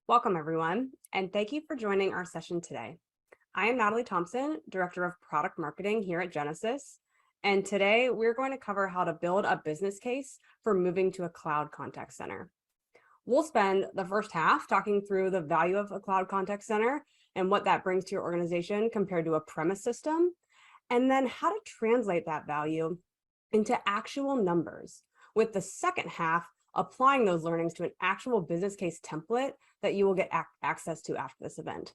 Welcome, everyone, and thank you for joining our session today. I am Natalie Thompson, Director of Product Marketing here at Genesis, and today we're going to cover how to build a business case for moving to a cloud contact center. We'll spend the first half talking through the value of a cloud contact center and what that brings to your organization compared to a premise system, and then how to translate that value into actual numbers, with the second half applying those learnings to an actual business case template that you will get access to after this event.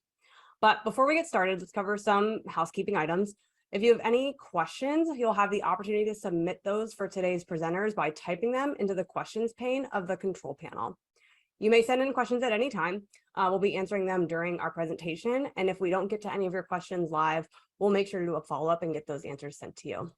But before we get started, let's cover some housekeeping items. If you have any questions, you'll have the opportunity to submit those for today's presenters by typing them into the questions pane of the control panel. You may send in questions at any time. We'll be answering them during our presentation. And if we don't get to any of your questions live, we'll make sure to do a follow-up and get those answers sent to you.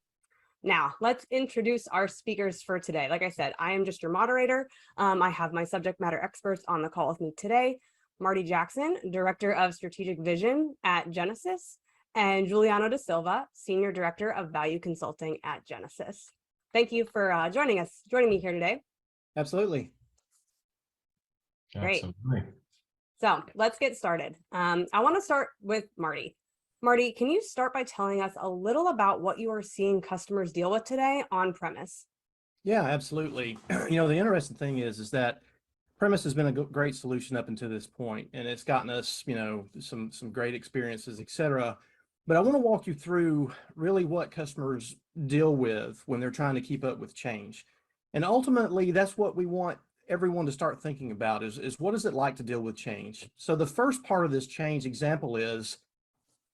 Now, let's introduce our speakers for today. Like I said, I am just your moderator. I have my subject matter experts on the call with me today. Marty Jackson, Director of Strategic Vision at Genesis, and Juliano da Silva, Senior Director of Value Consulting at Genesis. Thank you for joining me here today. Absolutely. Great. Absolutely. So let's get started. I want to start with Marty. Marty, can you start by telling us a little about what you are seeing customers deal with today on premise? Yeah, absolutely. The interesting thing is that premise has been a great solution up until this point, and it's gotten us, some great experiences, et cetera. But I want to walk you through really what customers deal with when they're trying to keep up with change. And ultimately, that's what we want everyone to start thinking about is what is it like to deal with change? So the first part of this change example is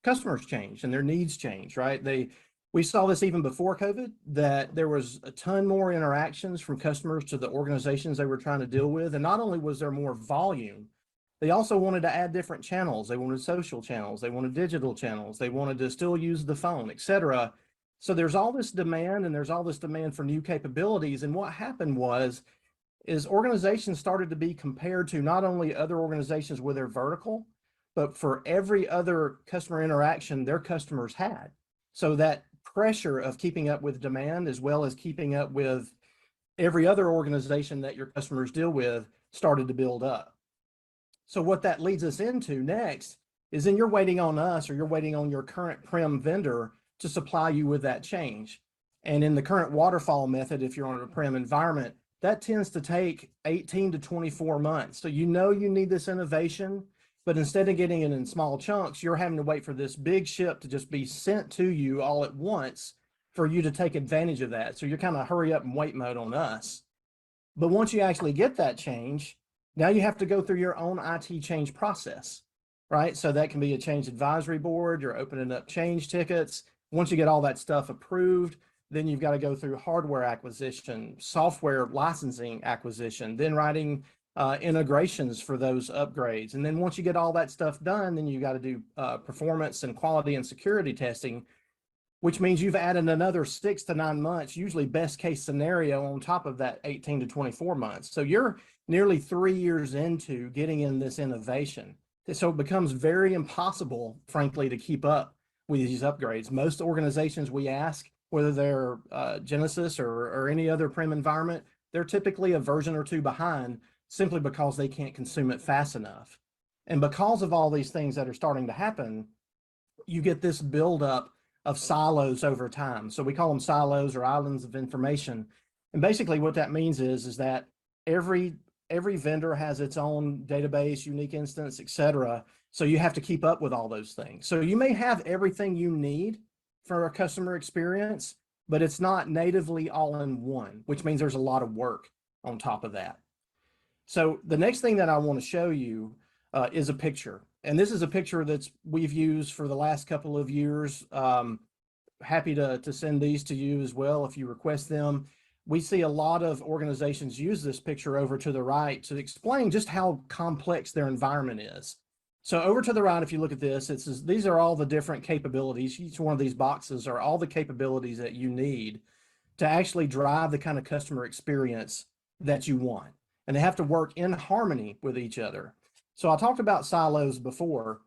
customers change and their needs change, right? We saw this even before COVID, that there was a ton more interactions from customers to the organizations they were trying to deal with. And not only was there more volume, they also wanted to add different channels. They wanted social channels, they wanted digital channels, they wanted to still use the phone, et cetera. So there's all this demand and there's all this demand for new capabilities. And what happened is organizations started to be compared to not only other organizations with their vertical, but for every other customer interaction their customers had. So that pressure of keeping up with demand as well as keeping up with every other organization that your customers deal with started to build up. So what that leads us into next is then you're waiting on us or you're waiting on your current prem vendor to supply you with that change. And in the current waterfall method, if you're on a prem environment, that tends to take 18 to 24 months. So you need this innovation, but instead of getting it in small chunks, you're having to wait for this big ship to just be sent to you all at once for you to take advantage of that. So you're kind of hurry up and wait mode on us. But once you actually get that change, now you have to go through your own IT change process, right? So that can be a change advisory board, you're opening up change tickets. Once you get all that stuff approved, then you've got to go through hardware acquisition, software licensing acquisition, then writing integrations for those upgrades. And then once you get all that stuff done, then you got to do performance and quality and security testing, which means you've added another 6 to 9 months, usually best case scenario, on top of that 18 to 24 months. So you're nearly 3 years into getting in this innovation. So it becomes very impossible, frankly, to keep up with these upgrades. Most organizations we ask, whether they're Genesis or any other prem environment, they're typically a version or two behind, simply because they can't consume it fast enough. And because of all these things that are starting to happen, you get this buildup of silos over time. So we call them silos or islands of information. And basically what that means is that every vendor has its own database, unique instance, et cetera. So you have to keep up with all those things. So you may have everything you need for a customer experience, but it's not natively all in one, which means there's a lot of work on top of that. So the next thing that I want to show you is a picture. And this is a picture we've used for the last couple of years. Happy to send these to you as well if you request them. We see a lot of organizations use this picture over to the right to explain just how complex their environment is. So over to the right, if you look at this, it says these are all the different capabilities. Each one of these boxes are all the capabilities that you need to actually drive the kind of customer experience that you want. And they have to work in harmony with each other. So I talked about silos before.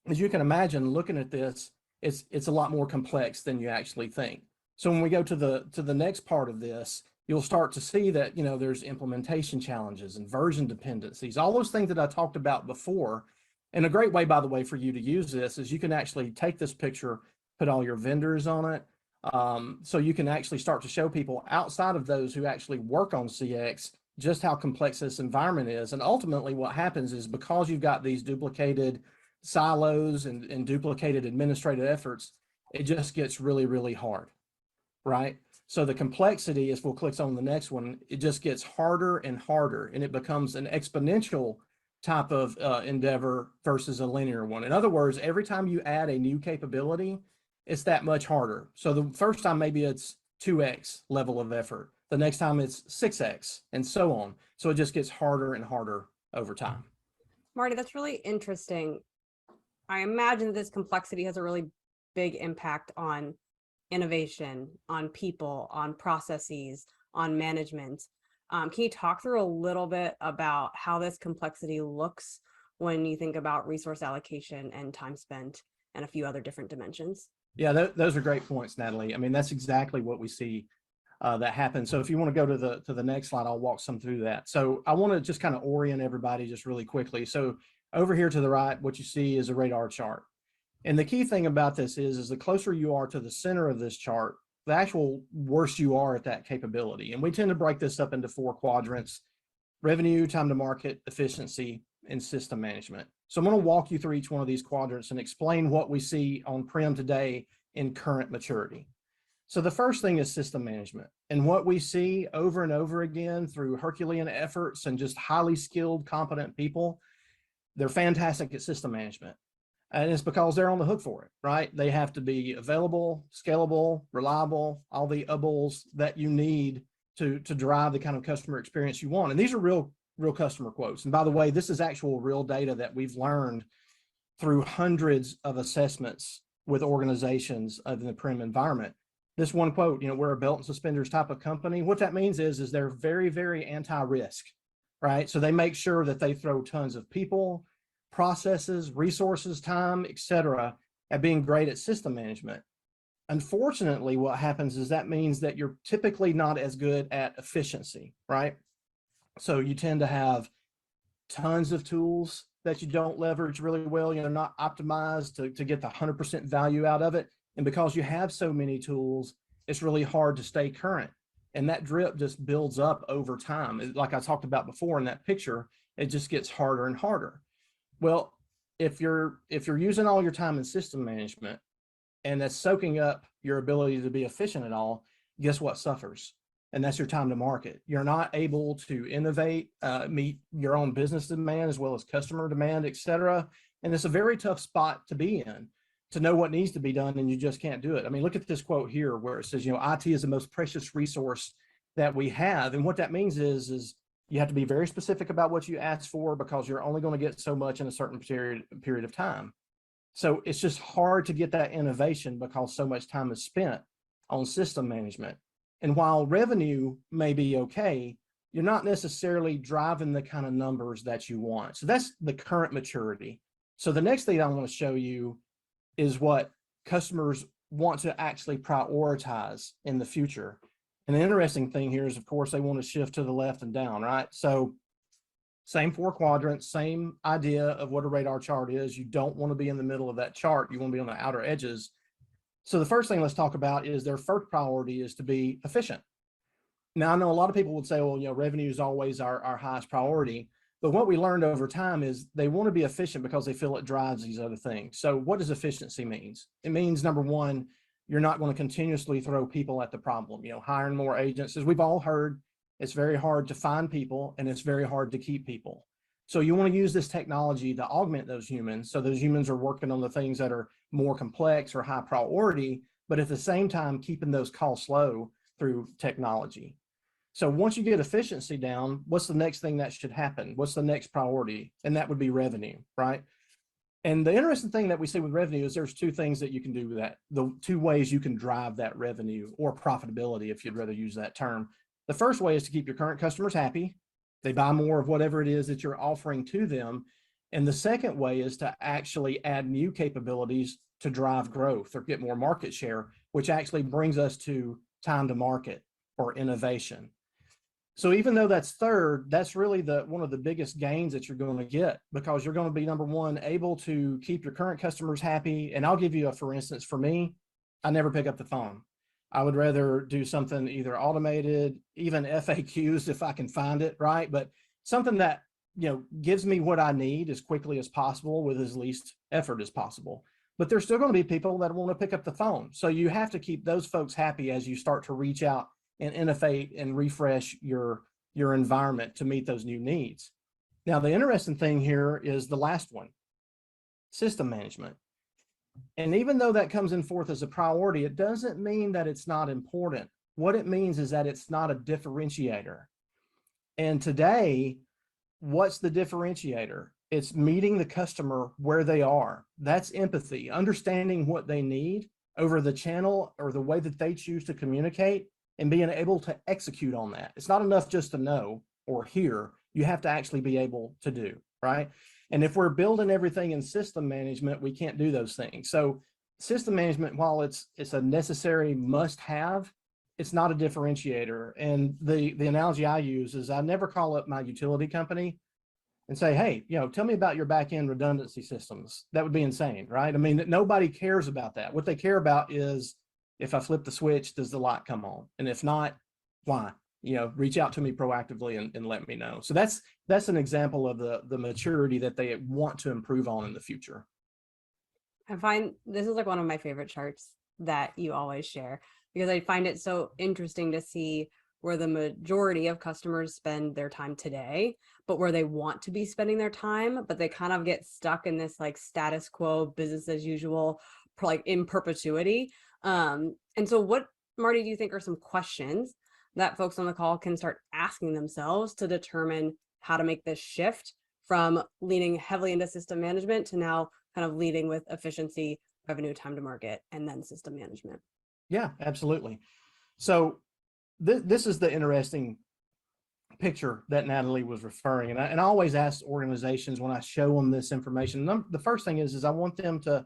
As you can imagine, looking at this, it's a lot more complex than you actually think. So when we go to the next part of this, you'll start to see that, there's implementation challenges and version dependencies, all those things that I talked about before. And a great way, by the way, for you to use this is you can actually take this picture, put all your vendors on it. So you can actually start to show people outside of those who actually work on CX just how complex this environment is. And ultimately what happens is, because you've got these duplicated silos and duplicated administrative efforts, it just gets really, really hard, right? So the complexity, if we'll click on the next one, it just gets harder and harder, and it becomes an exponential type of endeavor versus a linear one. In other words, every time you add a new capability, it's that much harder. So the first time, maybe it's 2x level of effort. The next time it's 6x, and so on. So it just gets harder and harder over time. Marty, that's really interesting. I imagine this complexity has a really big impact on innovation, on people, on processes, on management. Can you talk through a little bit about how this complexity looks when you think about resource allocation and time spent and a few other different dimensions? Yeah, those are great points, Natalie. I mean, that's exactly what we see that happens. So if you want to go to the next slide, I'll walk some through that. So I want to just kind of orient everybody just really quickly. So over here to the right, what you see is a radar chart. And the key thing about this is the closer you are to the center of this chart, the actual worse you are at that capability. And we tend to break this up into 4 quadrants: revenue, time to market, efficiency, and system management. So I'm going to walk you through each one of these quadrants and explain what we see on Prim today in current maturity. So the first thing is system management. And what we see over and over again through Herculean efforts and just highly skilled, competent people, they're fantastic at system management. And it's because they're on the hook for it, right? They have to be available, scalable, reliable, all the ubles that you need to drive the kind of customer experience you want. And these are real customer quotes. And by the way, this is actual real data that we've learned through hundreds of assessments with organizations in the Prim environment. This one quote, we're a belt and suspenders type of company. What that means is they're very, very anti-risk, right? So they make sure that they throw tons of people, processes, resources, time, etc., at being great at system management. Unfortunately, what happens is that means that you're typically not as good at efficiency, right? So you tend to have tons of tools that you don't leverage really well, not optimized to get the 100% value out of it. And because you have so many tools, it's really hard to stay current. And that drip just builds up over time. Like I talked about before in that picture, it just gets harder and harder. Well, if you're using all your time in system management and that's soaking up your ability to be efficient at all, guess what suffers? And that's your time to market. You're not able to innovate, meet your own business demand as well as customer demand, et cetera. And it's a very tough spot to be in, to know what needs to be done, and you just can't do it. I mean, look at this quote here where it says, IT is the most precious resource that we have. And what that means is you have to be very specific about what you ask for, because you're only going to get so much in a certain period of time. So it's just hard to get that innovation because so much time is spent on system management. And while revenue may be okay, you're not necessarily driving the kind of numbers that you want. So that's the current maturity. So the next thing I want to show you is what customers want to actually prioritize in the future. And the interesting thing here is, of course, they want to shift to the left and down, right? So same 4 quadrants, same idea of what a radar chart is. You don't want to be in the middle of that chart. You want to be on the outer edges. So the first thing let's talk about is their first priority is to be efficient. Now, I know a lot of people would say, well, revenue is always our highest priority. But what we learned over time is they want to be efficient because they feel it drives these other things. So what does efficiency mean? It means, number one, you're not going to continuously throw people at the problem. Hiring more agents, as we've all heard, it's very hard to find people and it's very hard to keep people. So you want to use this technology to augment those humans. So those humans are working on the things that are more complex or high priority, but at the same time, keeping those costs low through technology. So once you get efficiency down, what's the next thing that should happen? What's the next priority? And that would be revenue, right? And the interesting thing that we see with revenue is there's 2 things that you can do with that. The 2 ways you can drive that revenue or profitability, if you'd rather use that term. The first way is to keep your current customers happy. They buy more of whatever it is that you're offering to them. And the second way is to actually add new capabilities to drive growth or get more market share, which actually brings us to time to market or innovation. So even though that's third, that's really one of the biggest gains that you're going to get, because you're going to be, number one, able to keep your current customers happy. And I'll give you for instance, for me, I never pick up the phone. I would rather do something either automated, even FAQs if I can find it, right? But something that, gives me what I need as quickly as possible with as least effort as possible. But there's still going to be people that want to pick up the phone. So you have to keep those folks happy as you start to reach out and innovate and refresh your environment to meet those new needs. Now, the interesting thing here is the last one, system management. And even though that comes in forth as a priority, it doesn't mean that it's not important. What it means is that it's not a differentiator. And today, what's the differentiator? It's meeting the customer where they are. That's empathy, understanding what they need over the channel or the way that they choose to communicate, and being able to execute on that. It's not enough just to know or hear. You have to actually be able to do, right? And if we're building everything in system management, we can't do those things. So system management, while it's a necessary must-have, it's not a differentiator. And the analogy I use is I never call up my utility company and say, hey, tell me about your back-end redundancy systems. That would be insane, right? I mean, nobody cares about that. What they care about is, if I flip the switch, does the light come on? And if not, why? Reach out to me proactively and let me know. So that's an example of the maturity that they want to improve on in the future. I find this is like one of my favorite charts that you always share, because I find it so interesting to see where the majority of customers spend their time today, but where they want to be spending their time, but they kind of get stuck in this like status quo, business as usual, like in perpetuity. And so what, Marty, do you think are some questions that folks on the call can start asking themselves to determine how to make this shift from leaning heavily into system management to now kind of leading with efficiency, revenue, time to market, and then system management? Yeah, absolutely. So this is the interesting picture that Natalie was referring. And I always ask organizations when I show them this information, the first thing is I want them to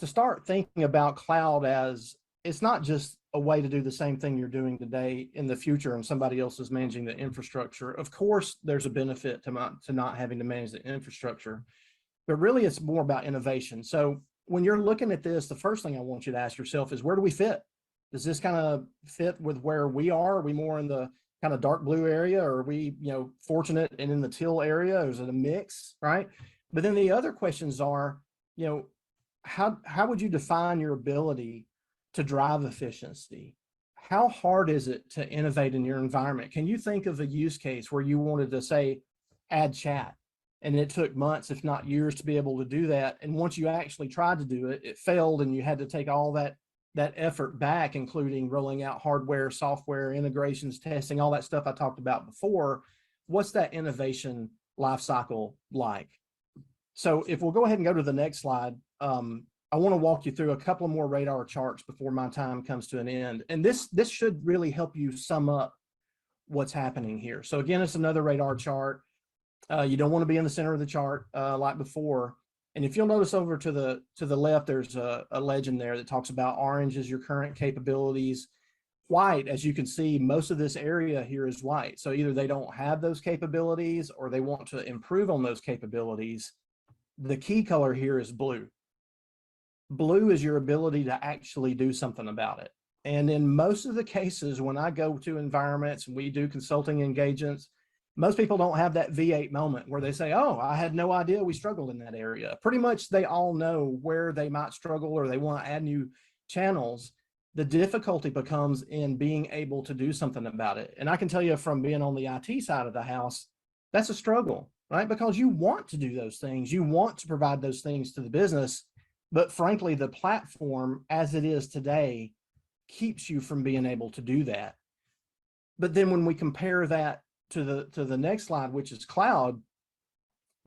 start thinking about cloud as, it's not just a way to do the same thing you're doing today in the future and somebody else is managing the infrastructure. Of course, there's a benefit to not having to manage the infrastructure, but really it's more about innovation. So when you're looking at this, the first thing I want you to ask yourself is, where do we fit? Does this kind of fit with where we are? Are we more in the kind of dark blue area, or are we, fortunate and in the teal area? Or is it a mix, right? But then the other questions are, how would you define your ability to drive efficiency? How hard is it to innovate in your environment? Can you think of a use case where you wanted to say, add chat, and it took months, if not years, to be able to do that? And once you actually tried to do it, it failed, and you had to take all that effort back, including rolling out hardware, software, integrations, testing, all that stuff I talked about before. What's that innovation life cycle like? So if we'll go ahead and go to the next slide, I want to walk you through a couple of more radar charts before my time comes to an end. And this should really help you sum up what's happening here. So again, it's another radar chart. You don't want to be in the center of the chart like before. And if you'll notice over to the left, there's a legend there that talks about orange is your current capabilities. White, as you can see, most of this area here is white. So either they don't have those capabilities or they want to improve on those capabilities. The key color here is blue. Blue is your ability to actually do something about it. And in most of the cases, when I go to environments and we do consulting engagements, most people don't have that V8 moment where they say, oh, I had no idea we struggled in that area. Pretty much they all know where they might struggle or they want to add new channels. The difficulty becomes in being able to do something about it. And I can tell you from being on the IT side of the house, that's a struggle, right? Because you want to do those things. You want to provide those things to the business. But frankly, the platform as it is today keeps you from being able to do that. But then when we compare that to the next slide, which is cloud,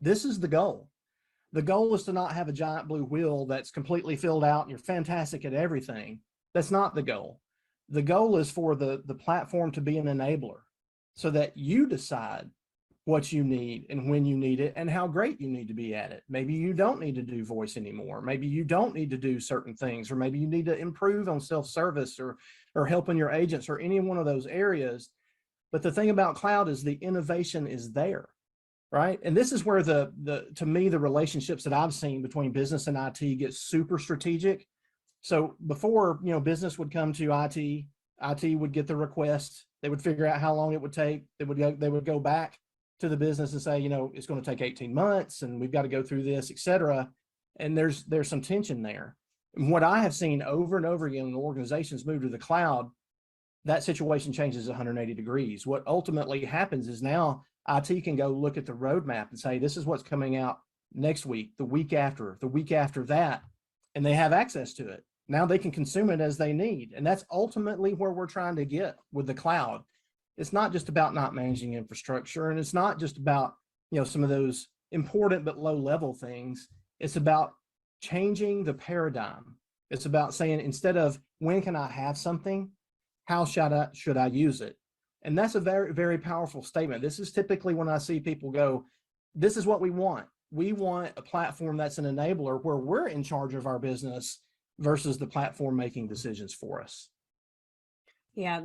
this is the goal. The goal is to not have a giant blue wheel that's completely filled out and you're fantastic at everything. That's not the goal. The goal is for the platform to be an enabler so that you decide what you need and when you need it and how great you need to be at it. Maybe you don't need to do voice anymore. Maybe you don't need to do certain things, or maybe you need to improve on self-service or helping your agents or any one of those areas. But the thing about cloud is the innovation is there, right? And this is where to me, the relationships that I've seen between business and IT get super strategic. So before, business would come to IT, IT would get the request, they would figure out how long it would take, they would go back to the business and say, it's going to take 18 months and we've got to go through this, et cetera. And there's some tension there. And what I have seen over and over again when organizations move to the cloud, that situation changes 180 degrees. What ultimately happens is now IT can go look at the roadmap and say, this is what's coming out next week, the week after that, and they have access to it. Now they can consume it as they need. And that's ultimately where we're trying to get with the cloud. It's not just about not managing infrastructure, and it's not just about, some of those important but low level things. It's about changing the paradigm. It's about saying, instead of when can I have something, how should I use it? And that's a very, very powerful statement. This is typically when I see people go, this is what we want. We want a platform that's an enabler where we're in charge of our business versus the platform making decisions for us. Yeah,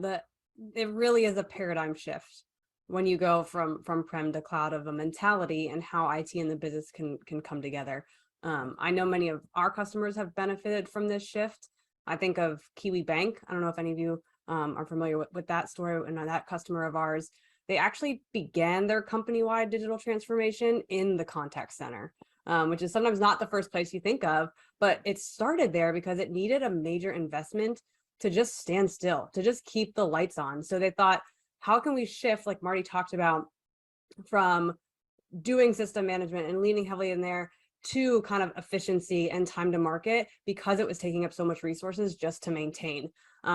it really is a paradigm shift when you go from prem to cloud, of a mentality and how IT and the business can come together. I know many of our customers have benefited from this shift. I think of Kiwi Bank. I don't know if any of you are familiar with that story and that customer of ours. They actually began their company-wide digital transformation in the contact center, which is sometimes not the first place you think of, but it started there because it needed a major investment to just stand still, to just keep the lights on. So they thought, how can we shift, like Marty talked about, from doing system management and leaning heavily in there to kind of efficiency and time to market, because it was taking up so much resources just to maintain.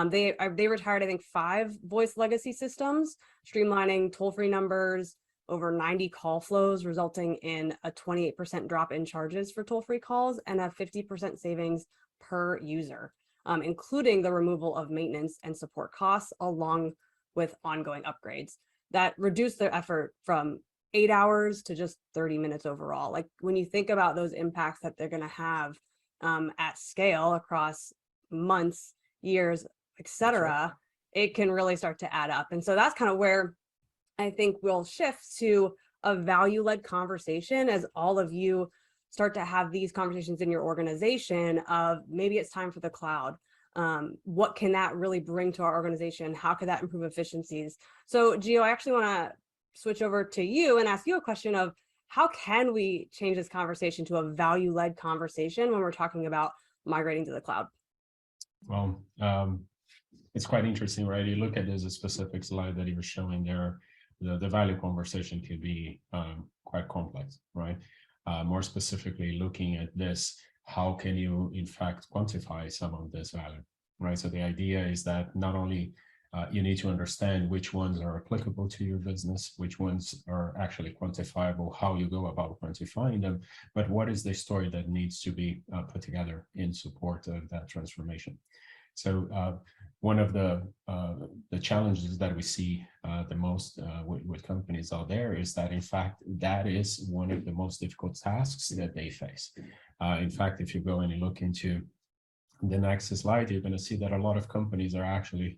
They retired, I think, 5 voice legacy systems, streamlining toll-free numbers, over 90 call flows, resulting in a 28% drop in charges for toll-free calls and a 50% savings per user, including the removal of maintenance and support costs, along with ongoing upgrades that reduced their effort from 8 hours to just 30 minutes overall. Like, when you think about those impacts that they're going to have at scale across months, years, etc., it can really start to add up. And so that's kind of where I think we'll shift to a value-led conversation as all of you start to have these conversations in your organization of, maybe it's time for the cloud. What can that really bring to our organization? How could that improve efficiencies? So Gio, I actually want to switch over to you and ask you a question of, how can we change this conversation to a value-led conversation when we're talking about migrating to the cloud? Well, it's quite interesting, right? You look at this a specific slide that you were showing there, the value conversation can be quite complex, right? More specifically, looking at this, how can you in fact quantify some of this value, right? So the idea is that not only you need to understand which ones are applicable to your business, which ones are actually quantifiable, how you go about quantifying them, but what is the story that needs to be put together in support of that transformation. So one of the challenges that we see the most with companies out there is that, in fact, that is one of the most difficult tasks that they face. In fact, if you go and you look into the next slide, you're going to see that a lot of companies are actually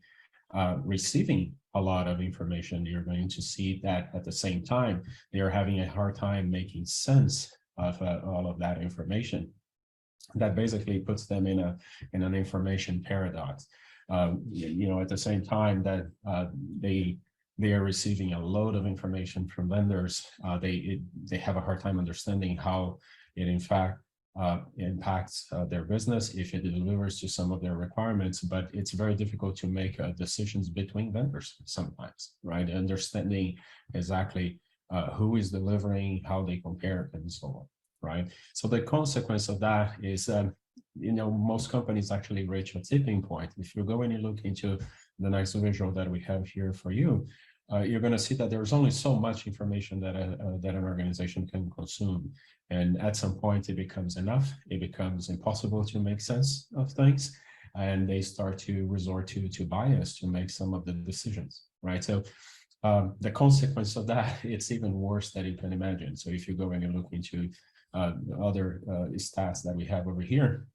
receiving a lot of information. You're going to see that at the same time, they are having a hard time making sense of all of that information. That basically puts them in an information paradox. At the same time that they are receiving a load of information from vendors, they have a hard time understanding how it in fact impacts their business, if it delivers to some of their requirements. But it's very difficult to make decisions between vendors sometimes, right? Understanding exactly who is delivering, how they compare, and so on. Right. So the consequence of that is, most companies actually reach a tipping point. If you go and you look into the next visual that we have here for you, you're going to see that there's only so much information that an organization can consume. And at some point, it becomes enough. It becomes impossible to make sense of things. And they start to resort to bias to make some of the decisions. Right. So the consequence of that, it's even worse than you can imagine. So if you go and you look into other stats that we have over here,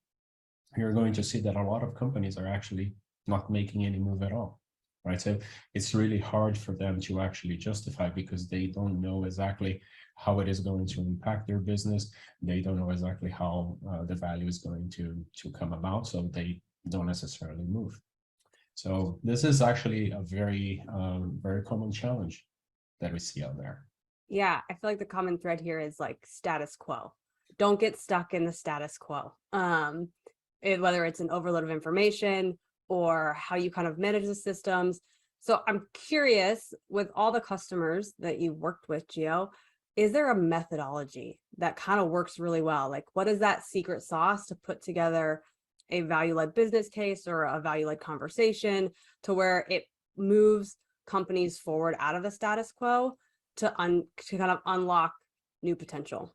you're going to see that a lot of companies are actually not making any move at all, right? So it's really hard for them to actually justify because they don't know exactly how it is going to impact their business. They don't know exactly how the value is going to come about, so they don't necessarily move. So this is actually a very common challenge that we see out there. Yeah, I feel like the common thread here is like status quo. Don't get stuck in the status quo. Whether it's an overload of information or how you kind of manage the systems. So I'm curious, with all the customers that you've worked with, Gio, is there a methodology that kind of works really well? Like, what is that secret sauce to put together a value-led business case or a value-led conversation to where it moves companies forward out of the status quo to kind of unlock new potential?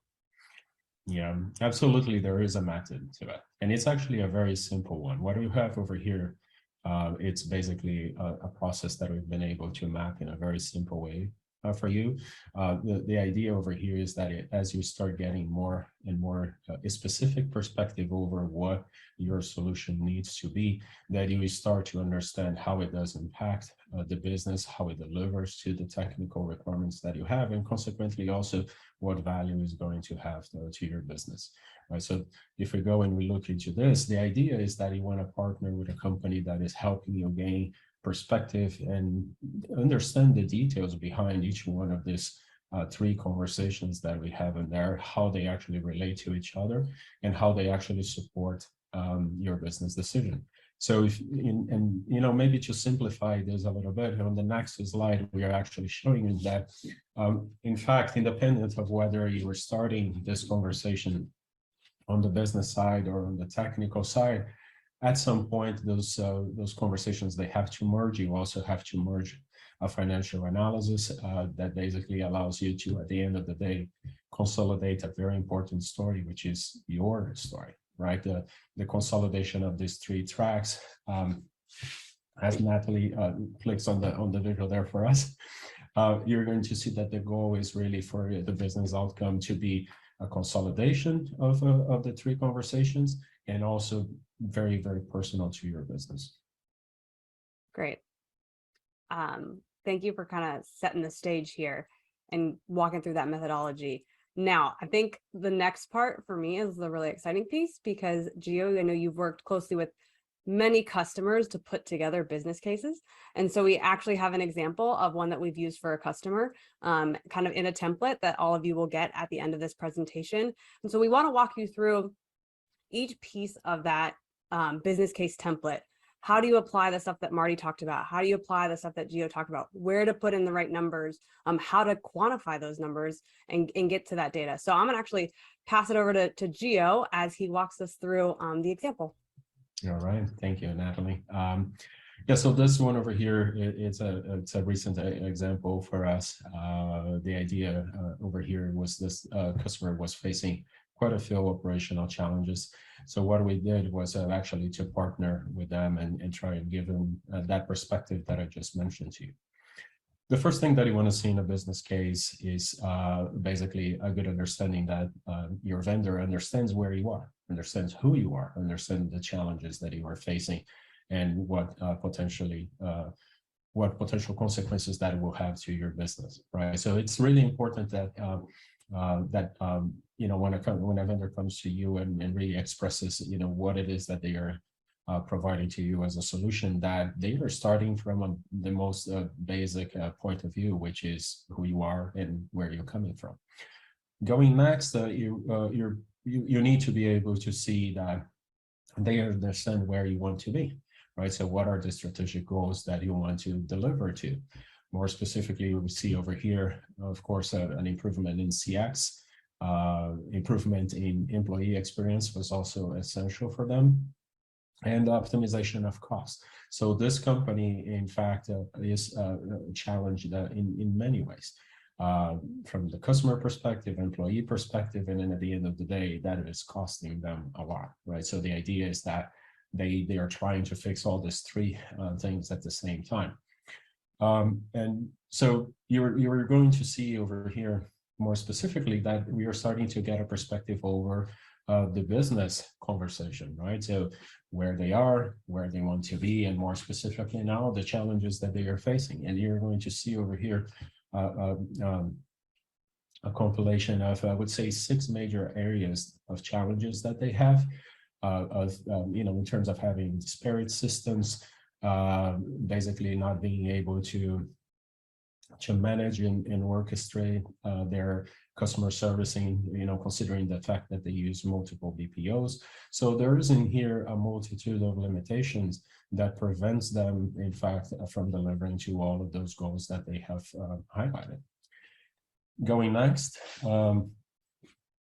Yeah, absolutely. There is a method to it. And it's actually a very simple one. What we have over here, it's basically a process that we've been able to map in a very simple way for you. The idea over here is that as you start getting more and more a specific perspective over what your solution needs to be, that you start to understand how it does impact the business, how it delivers to the technical requirements that you have, and consequently also what value is going to have to your business. Right. So if we go and we look into this, the idea is that you want to partner with a company that is helping you gain perspective and understand the details behind each one of these three conversations that we have in there, how they actually relate to each other and how they actually support your business decision. So maybe to simplify this a little bit, on the next slide, we are actually showing you that, in fact, independent of whether you were starting this conversation on the business side or on the technical side, at some point, those conversations, they have to merge. You also have to merge a financial analysis that basically allows you to, at the end of the day, consolidate a very important story, which is your story, right? The consolidation of these three tracks, as Natalie clicks on the visual there for us, you're going to see that the goal is really for the business outcome to be a consolidation of the three conversations, and also very, very personal to your business. Great. Thank you for kind of setting the stage here and walking through that methodology. Now, I think the next part for me is the really exciting piece, because Gio, I know you've worked closely with many customers to put together business cases. And so we actually have an example of one that we've used for a customer, kind of in a template that all of you will get at the end of this presentation. And so we want to walk you through each piece of that business case template. How do you apply the stuff that Marty talked about? How do you apply the stuff that Gio talked about? Where to put in the right numbers, how to quantify those numbers and get to that data. So I'm gonna actually pass it over to Gio as he walks us through the example. All right, thank you, Natalie. Yeah, so this one over here, it's a recent example for us. The idea over here was this customer was facing quite a few operational challenges. So what we did was actually to partner with them and try and give them that perspective that I just mentioned to you. The first thing that you want to see in a business case is basically a good understanding that your vendor understands where you are, understands who you are, understands the challenges that you are facing, and what potential consequences that it will have to your business, right? So it's really important that when a vendor comes to you and really expresses what it is that they are providing to you as a solution, that they are starting from the most basic point of view, which is who you are and where you're coming from. Going next, you need to be able to see that they understand where you want to be, right? So what are the strategic goals that you want to deliver to? More specifically, we see over here, of course, an improvement in CX, improvement in employee experience was also essential for them, and optimization of costs. So this company, in fact, is challenged in many ways, from the customer perspective, employee perspective, and then at the end of the day, that is costing them a lot, right? So the idea is that they are trying to fix all these three things at the same time. And so you're going to see over here more specifically that we are starting to get a perspective over the business conversation, right? So where they are, where they want to be, and more specifically now, the challenges that they are facing. And you're going to see over here a compilation of, I would say, 6 major areas of challenges that they have, in terms of having disparate systems, basically not being able to manage and orchestrate their customer servicing, considering the fact that they use multiple BPOs. So there is in here a multitude of limitations that prevents them, in fact, from delivering to all of those goals that they have highlighted. Going next,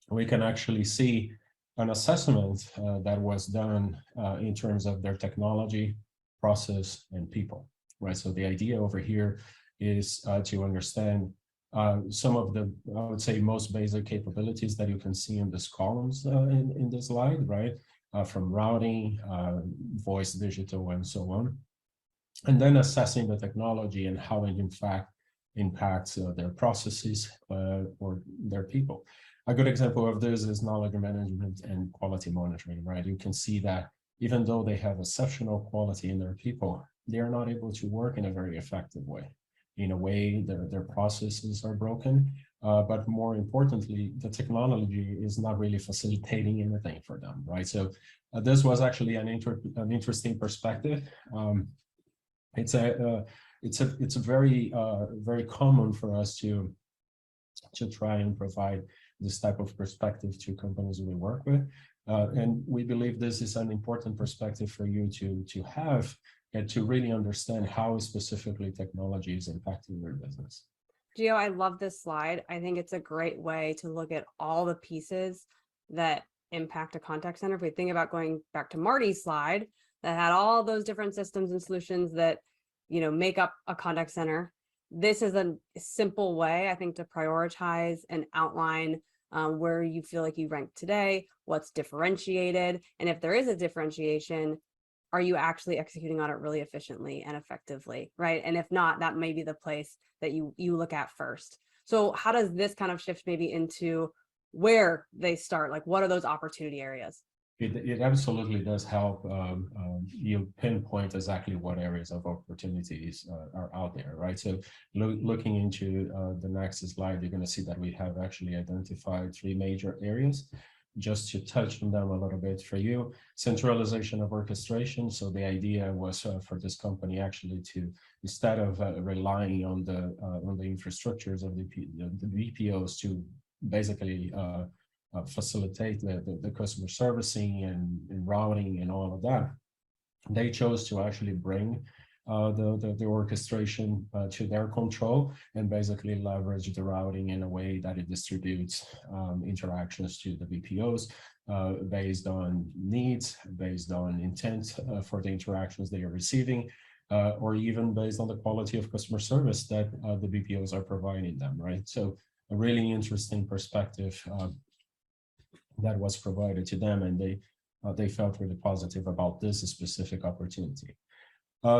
we can actually see an assessment that was done in terms of their technology, process, and people, right? So the idea over here is to understand some of the, I would say, most basic capabilities that you can see in these columns in this slide, right? From routing, voice, digital, and so on. And then assessing the technology and how it, in fact, impacts their processes or their people. A good example of this is knowledge management and quality monitoring, right? You can see that even though they have exceptional quality in their people, they are not able to work in a very effective way. In a way, their processes are broken, but more importantly, the technology is not really facilitating anything for them, right? So this was actually an interesting perspective. It's a very common for us to try and provide this type of perspective to companies we work with, and we believe this is an important perspective for you to have and to really understand how specifically technology is impacting your business. Gio, I love this slide. I think it's a great way to look at all the pieces that impact a contact center. If we think about going back to Marty's slide that had all those different systems and solutions that make up a contact center, this is a simple way, I think, to prioritize and outline where you feel like you rank today, what's differentiated, and if there is a differentiation, are you actually executing on it really efficiently and effectively, right? And if not, that may be the place that you look at first. So how does this kind of shift maybe into where they start? Like, what are those opportunity areas? It absolutely does help you pinpoint exactly what areas of opportunities are out there, right? So looking into the next slide, you're going to see that we have actually identified 3 major areas. Just to touch on them a little bit for you, centralization of orchestration. So the idea was for this company actually to, instead of relying on the infrastructures of the BPOs to basically facilitate the customer servicing and routing and all of that, they chose to actually bring the orchestration to their control and basically leverage the routing in a way that it distributes interactions to the BPOs based on needs, based on intent for the interactions they are receiving, or even based on the quality of customer service that the BPOs are providing them, right? So a really interesting perspective that was provided to them, and they felt really positive about this specific opportunity.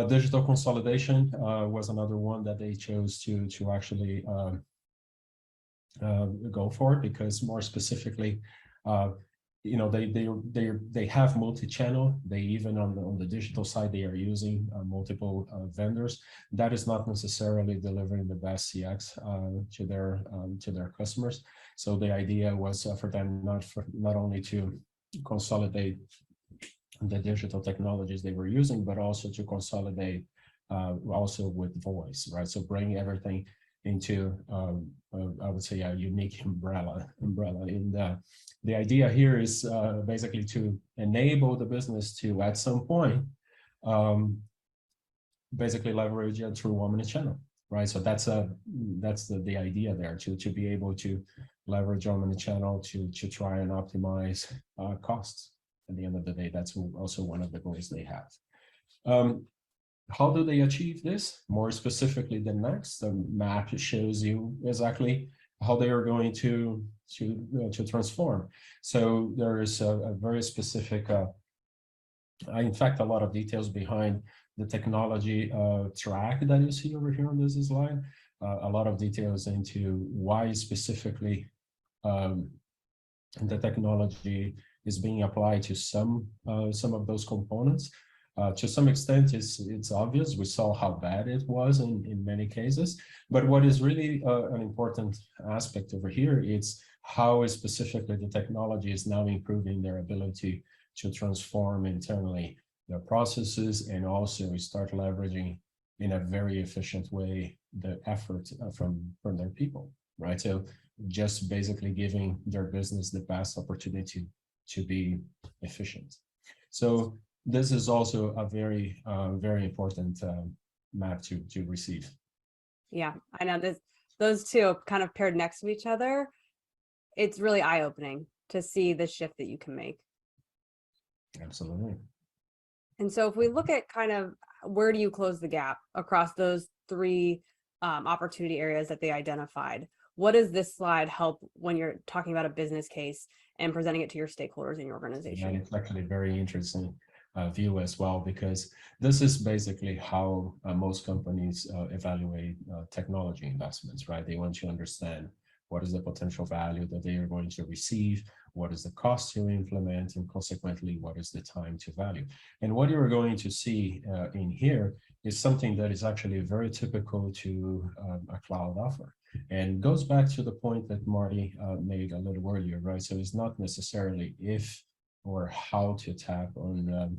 Digital consolidation was another one that they chose to actually go for, because more specifically, they have multi-channel. They even on the digital side, they are using multiple vendors. That is not necessarily delivering the best CX to their customers. So the idea was for them not only to consolidate the digital technologies they were using, but also to consolidate also with voice, right? So bring everything into, I would say, a unique umbrella. In the idea here is basically to enable the business to, at some point, basically leverage it through omnichannel, right? So that's the idea there, to be able to leverage omnichannel to try and optimize costs. At the end of the day, that's also one of the goals they have. How do they achieve this? More specifically, the next map shows you exactly how they are going to transform. So there is a very specific, in fact, a lot of details behind the technology track that you see over here on this slide. A lot of details into why specifically the technology is being applied to some of those components. To some extent, it's obvious. We saw how bad it was in many cases. But what is really an important aspect over here is how specifically the technology is now improving their ability to transform internally their processes, and also start leveraging in a very efficient way the effort from their people, right? So just basically giving their business the best opportunity to be efficient. So this is also a very, very important map to receive. Yeah, I know those two kind of paired next to each other. It's really eye-opening to see the shift that you can make. Absolutely. And so if we look at kind of where do you close the gap across those three opportunity areas that they identified, what does this slide help when you're talking about a business case and presenting it to your stakeholders in your organization? And it's actually very interesting view as well, because this is basically how most companies evaluate technology investments, right? They want to understand what is the potential value that they are going to receive, what is the cost to implement, and consequently, what is the time to value. And what you're going to see in here is something that is actually very typical to a cloud offer. And goes back to the point that Marty made a little earlier, right? So it's not necessarily if or how to tap on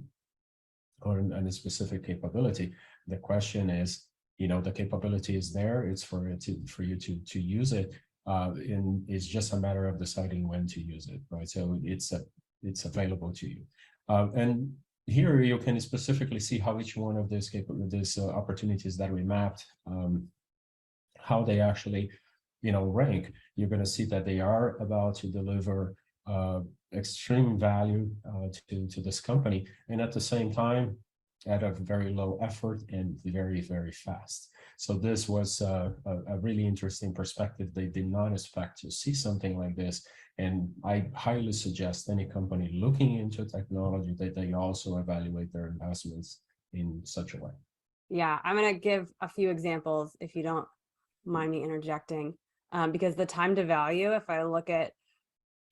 a specific capability. The question is, the capability is there. It's for you to use it, and it's just a matter of deciding when to use it, right? So it's available to you, and here you can specifically see how each one of these opportunities that we mapped, how they actually, rank. You're going to see that they are about to deliver extreme value to this company, and at the same time at a very low effort and very, very fast. So this was a really interesting perspective. They did not expect to see something like this, and I highly suggest any company looking into technology that they also evaluate their investments in such a way. Yeah, I'm going to give a few examples if you don't mind me interjecting, because the time to value, if I look at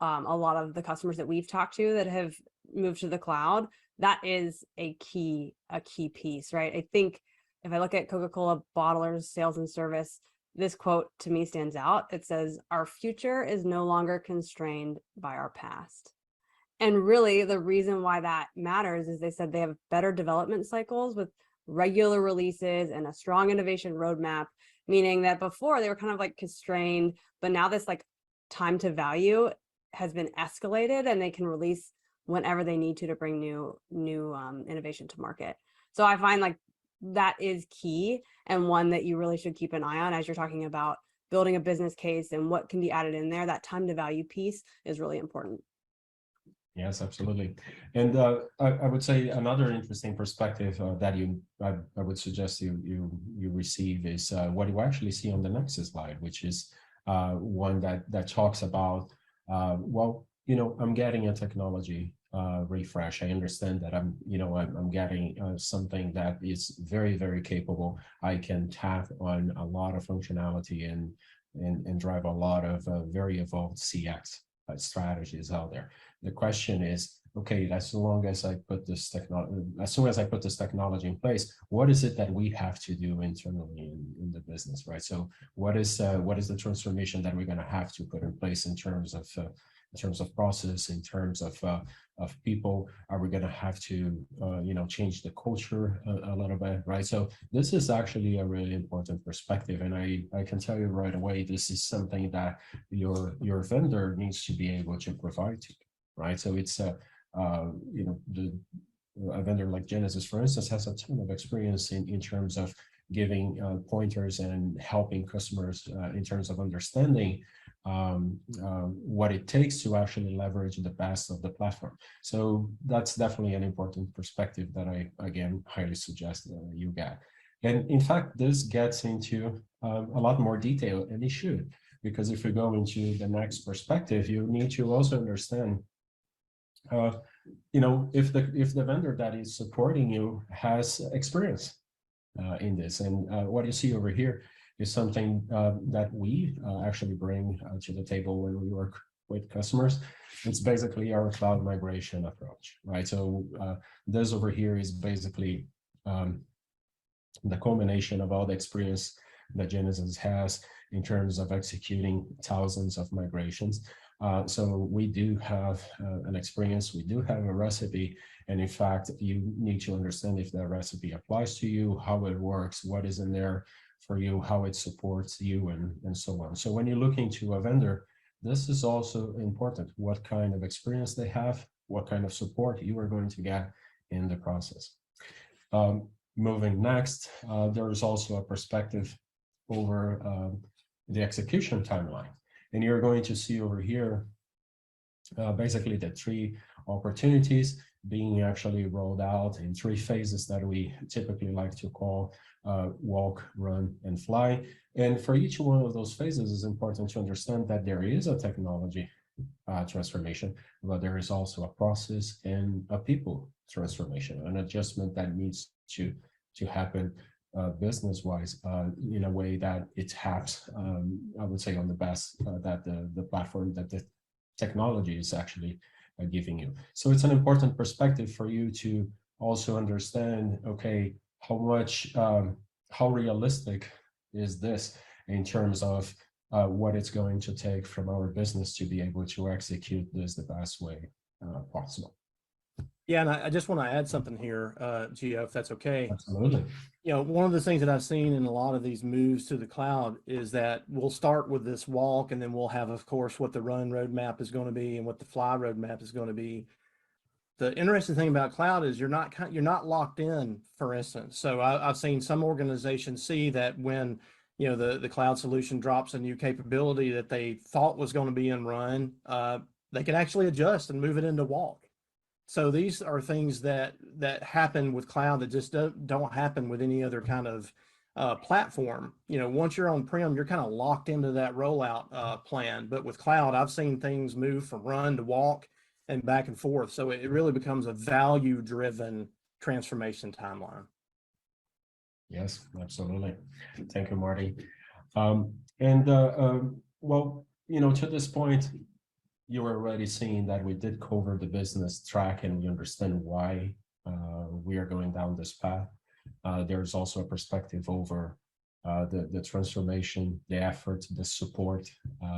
a lot of the customers that we've talked to that have moved to the cloud, that is a key piece, right? I think if I look at Coca-Cola bottlers, sales and service, this quote to me stands out. It says, "Our future is no longer constrained by our past." And really the reason why that matters is they said they have better development cycles with regular releases and a strong innovation roadmap, meaning that before they were kind of like constrained, but now this like time to value has been escalated and they can release whenever they need to bring new innovation to market. So I find like that is key, and one that you really should keep an eye on as you're talking about building a business case and what can be added in there. That time to value piece is really important. Yes, absolutely. And I would say another interesting perspective that I would suggest you receive is what you actually see on the next slide, which is one that talks about, well, I'm getting a technology refresh. I understand that I'm getting something that is very, very capable. I can tap on a lot of functionality and drive a lot of very evolved CX strategies out there. The question is, okay, as soon as I put this technology in place, what is it that we have to do internally in the business, right? So what is the transformation that we're going to have to put in place in terms of process, in terms of people? Are we going to have to change the culture a little bit, right? So this is actually a really important perspective, and I can tell you right away, this is something that your vendor needs to be able to provide to you, right? So it's a vendor like Genesys, for instance, has a ton of experience in terms of giving pointers and helping customers in terms of understanding what it takes to actually leverage the best of the platform. So that's definitely an important perspective that I, again, highly suggest you get. And in fact, this gets into a lot more detail, and it should, because if we go into the next perspective, you need to also understand if the vendor that is supporting you has experience in this. And what you see over here is something that we actually bring to the table when we work with customers. It's basically our cloud migration approach, right? So this over here is basically the culmination of all the experience that Genesis has in terms of executing thousands of migrations. So we do have an experience, we do have a recipe, and in fact, you need to understand if that recipe applies to you, how it works, what is in there for you, how it supports you, and so on. So when you're looking to a vendor, this is also important, what kind of experience they have, what kind of support you are going to get in the process. Moving next, there is also a perspective over the execution timeline. And you're going to see over here, basically the 3 opportunities being actually rolled out in 3 phases that we typically like to call walk, run, and fly. And for each one of those phases, it's important to understand that there is a technology transformation, but there is also a process and a people transformation, an adjustment that needs to happen business-wise in a way that it taps, I would say, on the best that the platform, that the technology is actually giving you. So it's an important perspective for you to also understand, okay, how realistic is this in terms of what it's going to take from our business to be able to execute this the best way possible. Yeah, and I just want to add something here, Gio, if that's okay. Absolutely. You know, one of the things that I've seen in a lot of these moves to the cloud is that we'll start with this walk, and then we'll have, of course, what the run roadmap is going to be and what the fly roadmap is going to be. The interesting thing about cloud is you're not locked in, for instance. So I've seen some organizations see that when, you know, the cloud solution drops a new capability that they thought was going to be in run, they can actually adjust and move it into walk. So these are things that happen with cloud that just don't happen with any other kind of platform. You know, once you're on-prem, you're kind of locked into that rollout plan. But with cloud, I've seen things move from run to walk and back and forth. So it really becomes a value-driven transformation timeline. Yes, absolutely. Thank you, Marty. Well, you know, to this point, you're already seeing that we did cover the business track and we understand why we are going down this path. There's also a perspective over the transformation, the effort, the support,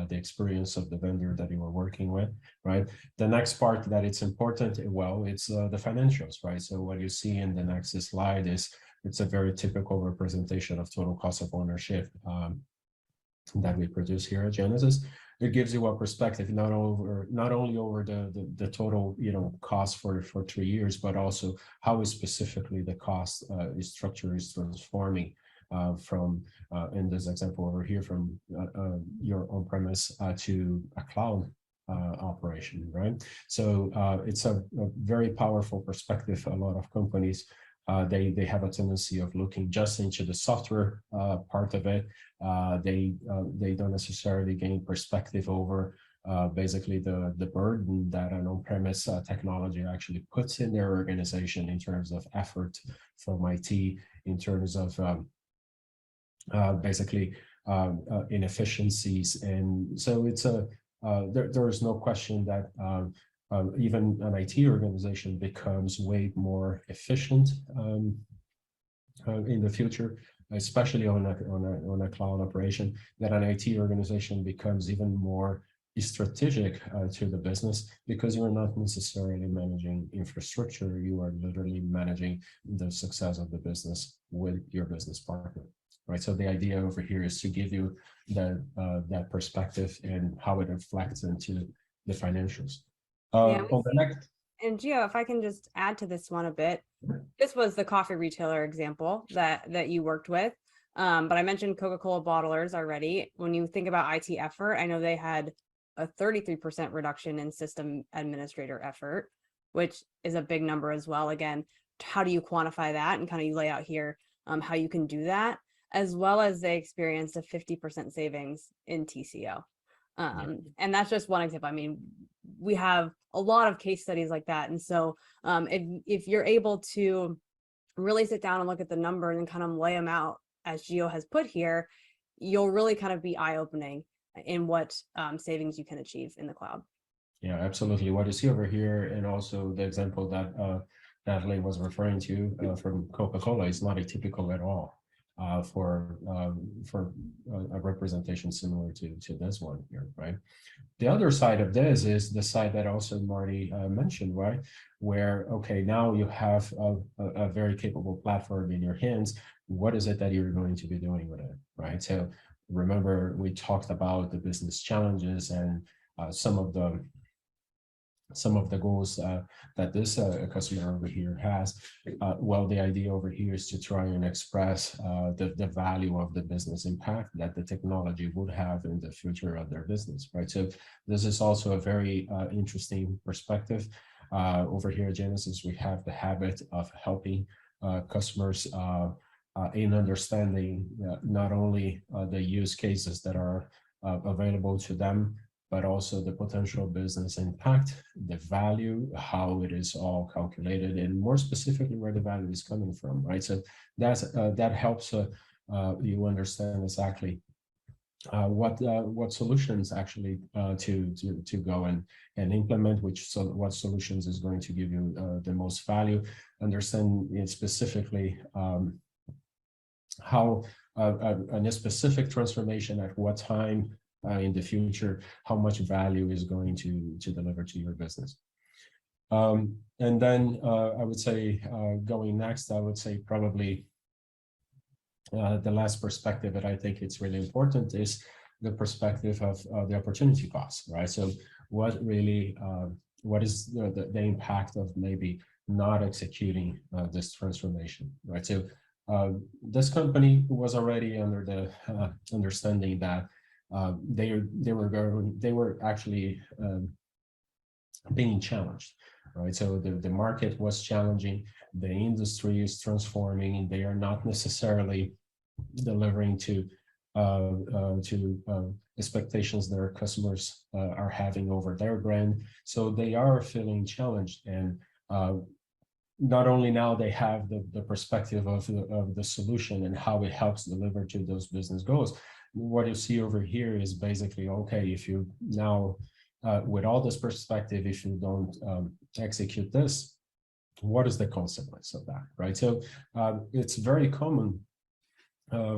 the experience of the vendor that you are working with, right? The next part that it's important, well, it's the financials, right? So what you see in the next slide is it's a very typical representation of total cost of ownership that we produce here at Genesis. It gives you a perspective not only over the total, you know, cost for 3 years, but also how is specifically the cost structure is transforming from in this example over here from your on-premise to a cloud operation, right? So it's a very powerful perspective. A lot of companies they have a tendency of looking just into the software part of it. They don't necessarily gain perspective over basically the burden that an on-premise technology actually puts in their organization in terms of effort from IT, in terms of basically inefficiencies. And so it's there is no question that even an IT organization becomes way more efficient in the future, especially on a cloud operation, that an IT organization becomes even more strategic to the business, because you're not necessarily managing infrastructure, you are literally managing the success of the business with your business partner, right? So the idea over here is to give you that perspective and how it reflects into the financials. Yeah, On the next. and Gio, if I can just add to this one a bit, this was the coffee retailer example that you worked with. But I mentioned Coca-Cola bottlers already. When you think about IT effort, I know they had a 33% reduction in system administrator effort, which is a big number as well. Again, how do you quantify that? And kind of you lay out here how you can do that, as well as they experienced a 50% savings in TCO. And that's just one example. I mean, we have a lot of case studies like that. And so if you're able to really sit down and look at the number and kind of lay them out as Gio has put here, you'll really kind of be eye-opening in what savings you can achieve in the cloud. Yeah, absolutely. What you see over here, and also the example that Natalie was referring to from Coca-Cola, is not atypical at all for a representation similar to this one here, right? The other side of this is the side that also Marty mentioned, right? Where, okay, now you have a very capable platform in your hands. What is it that you're going to be doing with it, right? So remember, we talked about the business challenges and some of the goals that this customer over here has. Well, the idea over here is to try and express the value of the business impact that the technology would have in the future of their business, right? So this is also a very interesting perspective. Over here at Genesis, we have the habit of helping customers in understanding not only the use cases that are available to them, but also the potential business impact, the value, how it is all calculated, and more specifically where the value is coming from, right? So that helps you understand exactly what solutions actually to go and implement, what solutions is going to give you the most value. Understand specifically how a specific transformation at what time in the future, how much value is going to deliver to your business. And then I would say going next, I would say probably the last perspective that I think it's really important is the perspective of the opportunity cost, right? So what really, what is the impact of maybe not executing this transformation, right? So this company was already under the understanding that they were actually being challenged, right? So the market was challenging, the industry is transforming, they are not necessarily delivering to expectations their customers are having over their brand. So they are feeling challenged, and not only now they have the perspective of the solution and how it helps deliver to those business goals. What you see over here is basically, okay, if you now, with all this perspective, if you don't execute this, what is the consequence of that, right? So it's very common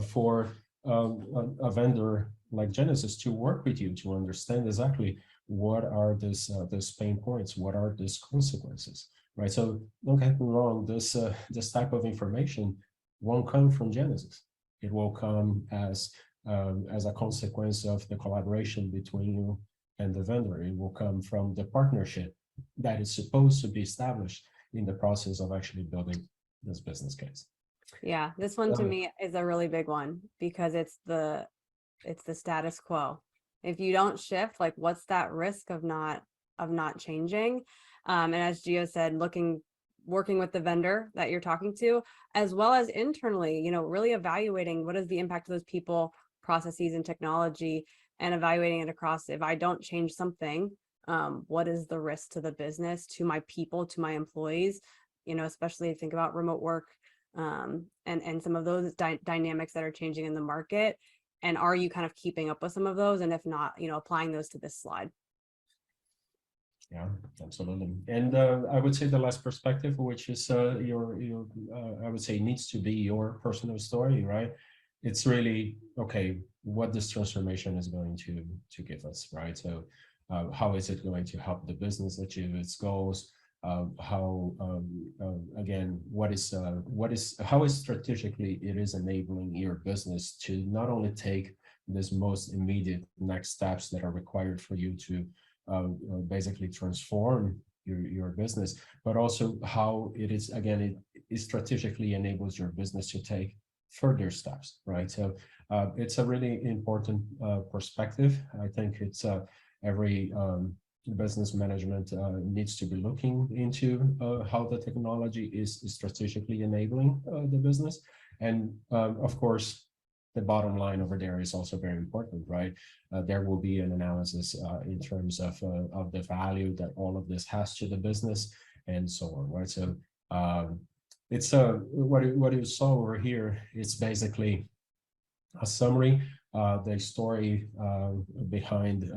for a vendor like Genesis to work with you to understand exactly what are these pain points, what are these consequences, right? So don't get me wrong, this type of information won't come from Genesis. It will come as a consequence of the collaboration between you and the vendor. It will come from the partnership that is supposed to be established in the process of actually building this business case. Yeah, this one to me is a really big one because it's the status quo. If you don't shift, like what's that risk of not changing? And as Gio said, working with the vendor that you're talking to, as well as internally, really evaluating what is the impact of those people, processes, and technology, and evaluating it across, if I don't change something, what is the risk to the business, to my people, to my employees, especially think about remote work, and some of those dynamics that are changing in the market. And are you kind of keeping up with some of those? And if not, applying those to this slide. Yeah, absolutely. And I would say the last perspective, which is your I would say needs to be your personal story, right? It's really, okay, what this transformation is going to give us, right? So how is it going to help the business achieve its goals? How again, how is strategically it is enabling your business to not only take this most immediate next steps that are required for you to basically transform your business, but also how it is, again, it strategically enables your business to take further steps, right? So it's a really important perspective. I think it's every business management needs to be looking into how the technology is strategically enabling the business. And of course, the bottom line over there is also very important, right? There will be an analysis in terms of the value that all of this has to the business and so on, right? So it's what you saw over here. It's basically a summary the story behind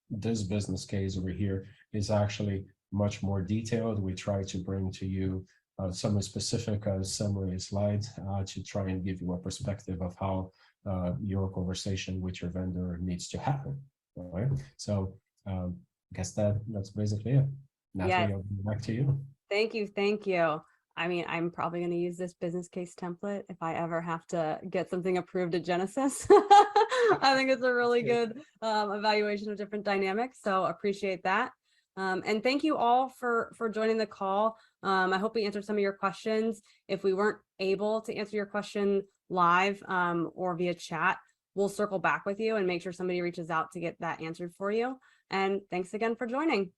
this business case over here is actually much more detailed. We try to bring to you some specific summary slides to try and give you a perspective of how your conversation with your vendor needs to happen. Right. So I guess that's basically it. Natalie, Yes. I'll be back to you. Thank you. Thank you. I mean, I'm probably going to use this business case template if I ever have to get something approved at Genesis. I think it's a really good evaluation of different dynamics. So appreciate that. And thank you all for joining the call. I hope we answered some of your questions. If we weren't able to answer your question live or via chat, we'll circle back with you and make sure somebody reaches out to get that answered for you. And thanks again for joining.